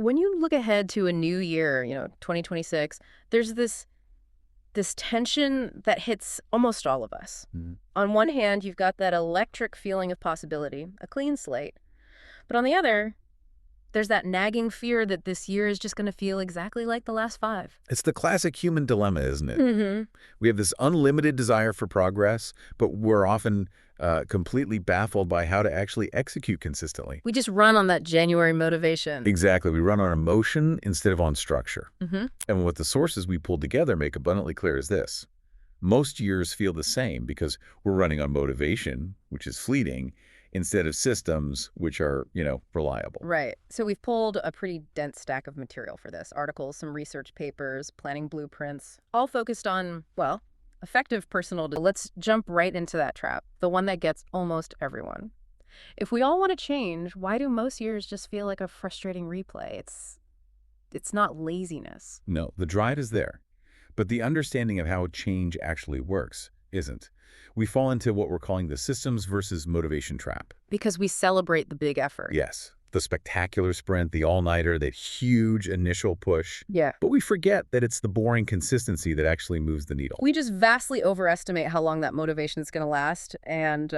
when you look ahead to a new year, 2026, there's this tension that hits almost all of us. Mhm. On one hand, you've got that electric feeling of possibility, a clean slate. But on the other, there's that nagging fear that this year is just going to feel exactly like the last five. It's the classic human dilemma, isn't it? Mm-hmm. We have this unlimited desire for progress, but we're often completely baffled by how to actually execute consistently. We just run on that January motivation. Exactly. We run on emotion instead of on structure. Mm-hmm. And what the sources we pulled together make abundantly clear is this. Most years feel the same because we're running on motivation, which is fleeting, instead of systems, which are, reliable. Right. So we've pulled a pretty dense stack of material for this. Articles, some research papers, planning blueprints, all focused on, well, effective personal. Let's jump right into that trap, the one that gets almost everyone. If we all want to change, why do most years just feel like a frustrating replay? It's not laziness. No, the drive is there, but the understanding of how change actually works isn't. We fall into what we're calling the systems versus motivation trap. Because we celebrate the big effort. Yes, the spectacular sprint, the all-nighter, that huge initial push. Yeah. But we forget that it's the boring consistency that actually moves the needle. We just vastly overestimate how long that motivation is going to last and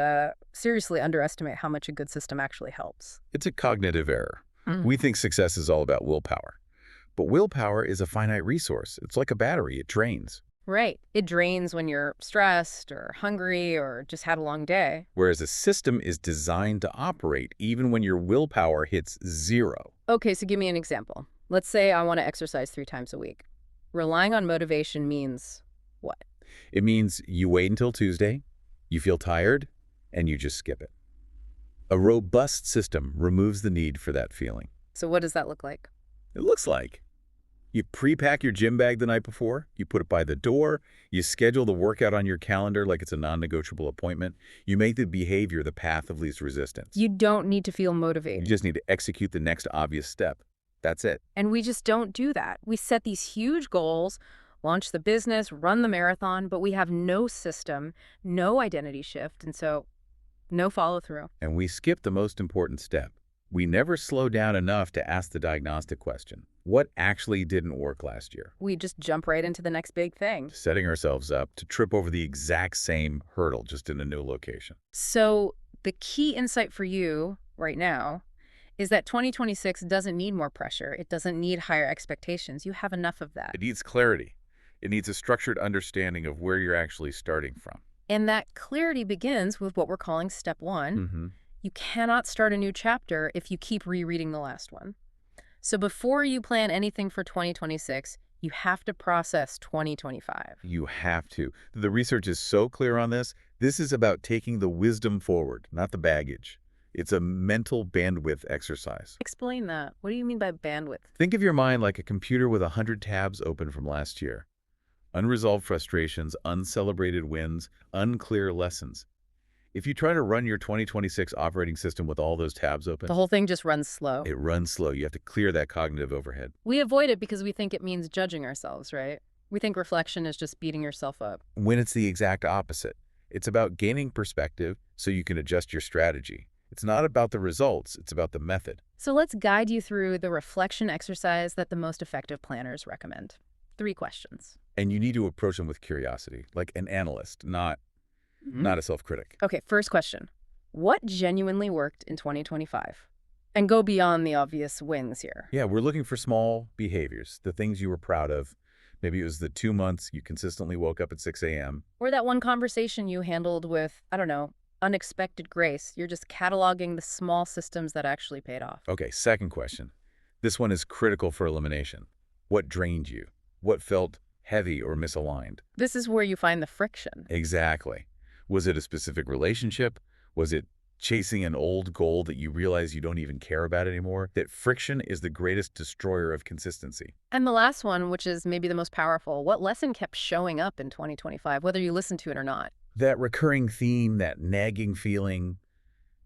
seriously underestimate how much a good system actually helps. It's a cognitive error. Mm. We think success is all about willpower. But willpower is a finite resource. It's like a battery. It drains. Right. It drains when you're stressed or hungry or just had a long day. Whereas a system is designed to operate even when your willpower hits zero. Okay, so give me an example. Let's say I want to exercise 3 times a week. Relying on motivation means what? It means you wait until Tuesday, you feel tired, and you just skip it. A robust system removes the need for that feeling. So what does that look like? It looks like you pre-pack your gym bag the night before, you put it by the door, you schedule the workout on your calendar like it's a non-negotiable appointment, you make the behavior the path of least resistance. You don't need to feel You motivated. just need to execute the next obvious step. That's it. And we just don't do that. We set these huge goals, launch the business, run the marathon, but we have no system, no identity shift, and so no follow-through. And we skip the most important step. We never slow down enough to ask the diagnostic question. What actually didn't work last year? We just jump right into the next big thing. Setting ourselves up to trip over the exact same hurdle, just in a new location. So the key insight for you right now is that 2026 doesn't need more pressure. It doesn't need higher expectations. You have enough of that. It needs clarity. It needs a structured understanding of where you're actually starting from. And that clarity begins with what we're calling step 1. Mm-hmm. You cannot start a new chapter if you keep rereading the last one. So before you plan anything for 2026, you have to process 2025. You have to. The research is so clear on this. This is about taking the wisdom forward, not the baggage. It's a mental bandwidth exercise. Explain that. What do you mean by bandwidth? Think of your mind like a computer with 100 tabs open from last year. Unresolved frustrations, uncelebrated wins, unclear lessons. If you try to run your 2026 operating system with all those tabs open, The whole thing just runs slow. it runs slow. You have to clear that cognitive overhead. We avoid it because we think it means judging ourselves, right? We think reflection is just beating yourself up. When it's the exact opposite. It's about gaining perspective so you can adjust your strategy. It's not about the results, it's about the method. So let's guide you through the reflection exercise that the most effective planners recommend. 3 questions. And you need to approach them with curiosity, like an analyst, not a self-critic. Okay, first question. What genuinely worked in 2025? And go beyond the obvious wins here. Yeah, we're looking for small behaviors, the things you were proud of. Maybe it was the 2 months you consistently woke up at 6 a.m. Or that one conversation you handled with, I don't know, unexpected grace. You're just cataloging the small systems that actually paid off. Okay, second question. This one is critical for elimination. What drained you? What felt heavy or misaligned? This is where you find the friction. Exactly. Was it a specific relationship? Was it chasing an old goal that you realize you don't even care about anymore? That friction is the greatest destroyer of consistency. And the last one, which is maybe the most powerful, what lesson kept showing up in 2025, whether you listened to it or not? That recurring theme, that nagging feeling,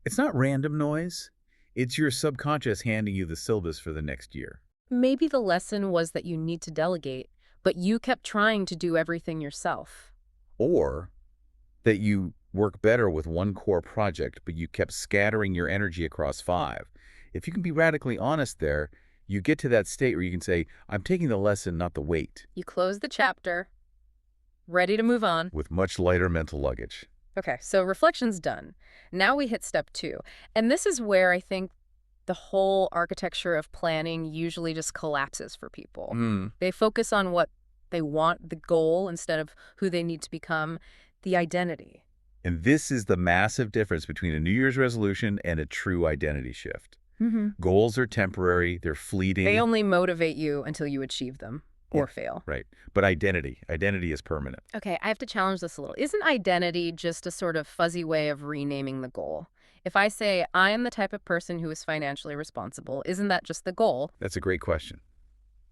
it's not random noise. It's your subconscious handing you the syllabus for the next year. Maybe the lesson was that you need to delegate, but you kept trying to do everything yourself. Or that you work better with one core project, but you kept scattering your energy across 5. If you can be radically honest there, You get to that state where you can say, I'm taking the lesson, not the weight, You close the chapter, ready to move on. with much lighter mental luggage. Okay, so reflection's done. Now we hit step 2. And this is where I think the whole architecture of planning usually just collapses for people. They focus on what they want, the goal, instead of who they need to become, the identity. And this is the massive difference between a New Year's resolution and a true identity shift. Goals are temporary, they're fleeting. They only motivate you until you achieve them or fail. Right. But identity is permanent. Okay, I have to challenge this a little. Isn't identity just a sort of fuzzy way of renaming the goal? If I say, I am the type of person who is financially responsible, isn't that just the goal? That's a great question.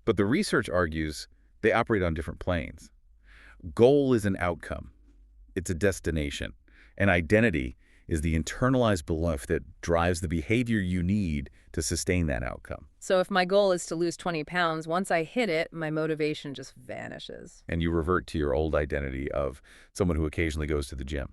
But the research argues they operate on different planes. Goal is an outcome. It's a destination. And identity is the internalized belief that drives the behavior you need to sustain that outcome. So if my goal is to lose 20 pounds, once I hit it, my motivation just vanishes. And you revert to your old identity of someone who occasionally goes to the gym.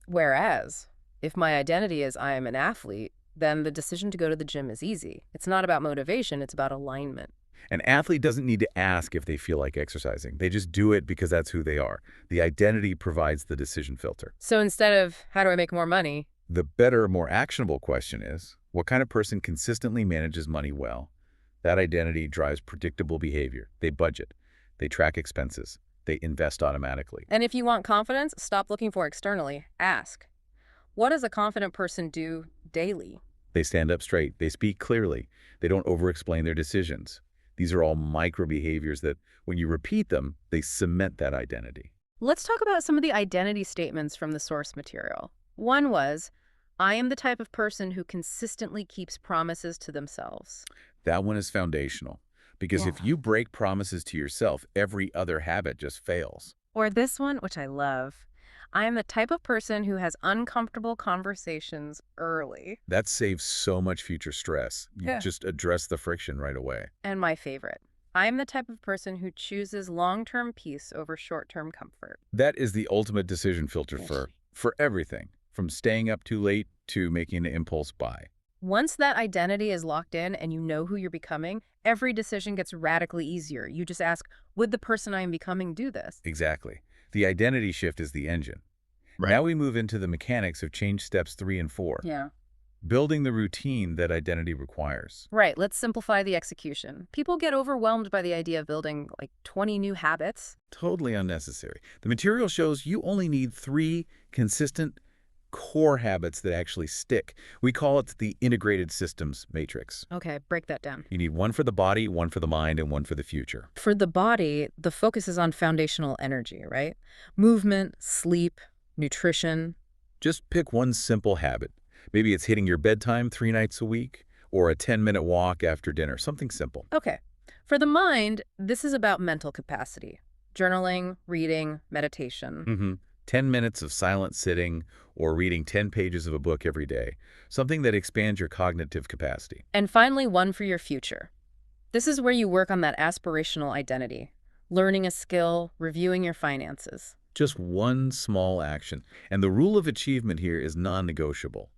Whereas, if my identity is I am an athlete, then the decision to go to the gym is easy. It's not about motivation, it's about alignment. An athlete doesn't need to ask if they feel like exercising. They just do it because that's who they are. The identity provides the decision filter. So instead of, how do I make more money? The better, more actionable question is, what kind of person consistently manages money well? That identity drives predictable behavior. They budget. They track expenses. They invest automatically. And if you want confidence, stop looking for externally. Ask, what does a confident person do daily? They stand up straight. They speak clearly. They don't over-explain their decisions. These are all micro behaviors that, when you repeat them, they cement that identity. Let's talk about some of the identity statements from the source material. One was, I am the type of person who consistently keeps promises to themselves. That one is foundational, because if you break promises to yourself, every other habit just fails. Or this one, which I love, I am the type of person who has uncomfortable conversations early. That saves so much future stress. You just address the friction right away. And my favorite, I am the type of person who chooses long-term peace over short-term comfort. That is the ultimate decision filter for everything, from staying up too late to making an impulse buy. Once that identity is locked in and you know who you're becoming, every decision gets radically easier. You just ask, would the person I am becoming do this? Exactly. The identity shift is the engine. Right. Now we move into the mechanics of change steps 3 and 4. Building the routine that identity requires. Right, let's simplify the execution. People get overwhelmed by the idea of building like 20 new habits. Totally unnecessary. The material shows you only need 3 consistent core habits that actually stick. We call it the integrated systems matrix. Okay, break that down. You need one for the body, one for the mind, and one for the future. For the body, the focus is on foundational energy, right? Movement, sleep, nutrition. Just pick one simple habit. Maybe it's hitting your bedtime 3 nights a week, or a 10-minute walk after dinner, something simple. Okay. For the mind, this is about mental capacity. Journaling, reading, meditation. 10 minutes of silent sitting or reading 10 pages of a book every day, something that expands your cognitive capacity. And finally, one for your future. This is where you work on that aspirational identity, learning a skill, reviewing your finances. Just one small action. And the rule of achievement here is non-negotiable.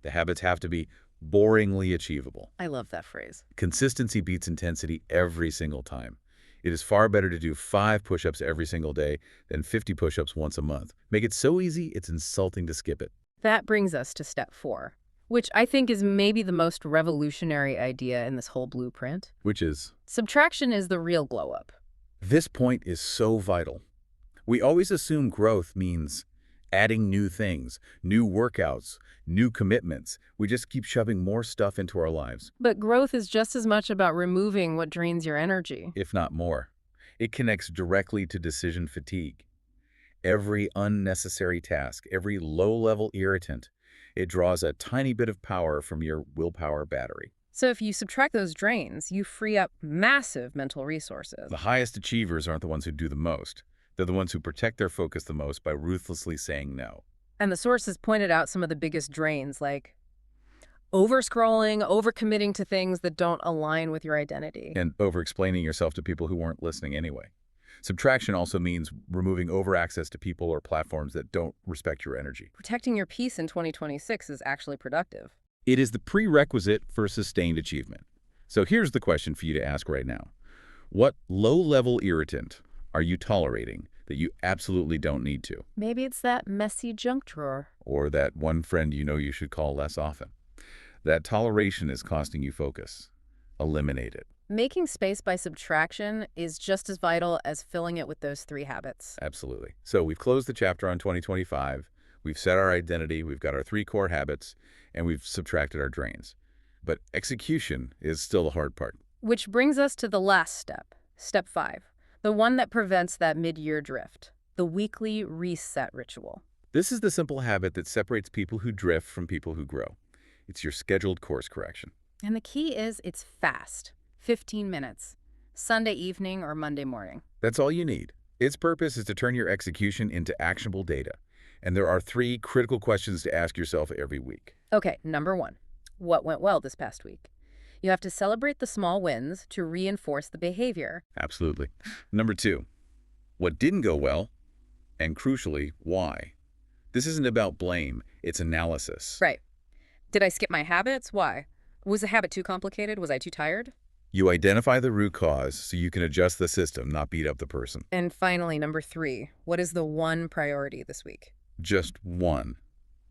The habits have to be boringly achievable. I love that phrase. Consistency beats intensity every single time. It is far better to do 5 push-ups every single day than 50 push-ups once a month. Make it so easy, it's insulting to skip it. That brings us to step 4, which I think is maybe the most revolutionary idea in this whole blueprint. Which is? Subtraction is the real glow-up. This point is so vital. We always assume growth means adding new things, new workouts, new commitments. We just keep shoving more stuff into our lives. But growth is just as much about removing what drains your energy. If not more. It connects directly to decision fatigue. Every unnecessary task, every low-level irritant, it draws a tiny bit of power from your willpower battery. So if you subtract those drains, you free up massive mental resources. The highest achievers aren't the ones who do the most. They're the ones who protect their focus the most by ruthlessly saying no. And the sources pointed out some of the biggest drains, like over-scrolling, over-committing to things that don't align with your identity. And over-explaining yourself to people who weren't listening anyway. Subtraction also means removing over-access to people or platforms that don't respect your energy. Protecting your peace in 2026 is actually productive. It is the prerequisite for sustained achievement. So here's the question for you to ask right now. What low-level irritant are you tolerating that you absolutely don't need to? Maybe it's that messy junk drawer. Or that one friend you know you should call less often? That toleration is costing you focus. Eliminate it. Making space by subtraction is just as vital as filling it with those 3 habits. Absolutely. So we've closed the chapter on 2025. We've set our identity. We've got our 3 core habits, and we've subtracted our drains. But execution is still the hard part. Which brings us to the last step, step 5, the one that prevents that mid-year drift, the weekly reset ritual. This is the simple habit that separates people who drift from people who grow. It's your scheduled course correction. And the key is it's fast, 15 minutes, Sunday evening or Monday morning. That's all you need. Its purpose is to turn your execution into actionable data. And there are 3 critical questions to ask yourself every week. Okay, number 1, what went well this past week? You have to celebrate the small wins to reinforce the behavior. Absolutely. Number 2, what didn't go well, and crucially, why? This isn't about blame, it's analysis. Right. Did I skip my habits? Why? Was the habit too complicated? Was I too tired? You identify the root cause so you can adjust the system, not beat up the person. And finally, number 3, what is the one priority this week? Just one,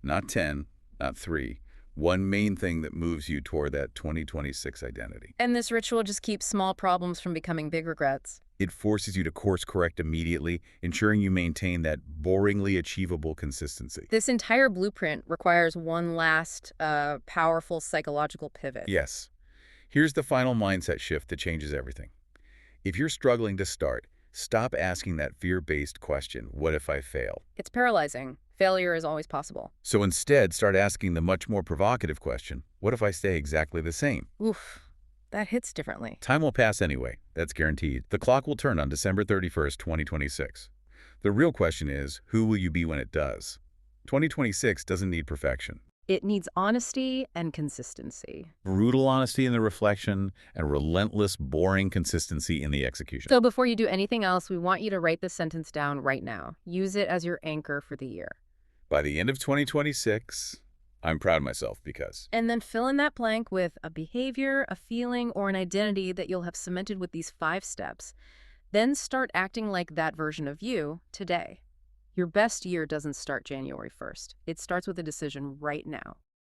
not 10, not 3. One main thing that moves you toward that 2026 identity. And this ritual just keeps small problems from becoming big regrets. It forces you to course correct immediately, ensuring you maintain that boringly achievable consistency. This entire blueprint requires one last, powerful psychological pivot. Yes. Here's the final mindset shift that changes everything. If you're struggling to start, stop asking that fear-based question, what if I fail? It's paralyzing. Failure is always possible. So instead, start asking the much more provocative question, what if I stay exactly the same? Oof, that hits differently. Time will pass anyway, that's guaranteed. The clock will turn on December 31st, 2026. The real question is, who will you be when it does? 2026 doesn't need perfection. It needs honesty and consistency. Brutal honesty in the reflection and relentless, boring consistency in the execution. So before you do anything else, we want you to write this sentence down right now. Use it as your anchor for the year. By the end of 2026, I'm proud of myself because... And then fill in that blank with a behavior, a feeling, or an identity that you'll have cemented with these 5 steps. Then start acting like that version of you today. Your best year doesn't start January 1st. It starts with a decision right now.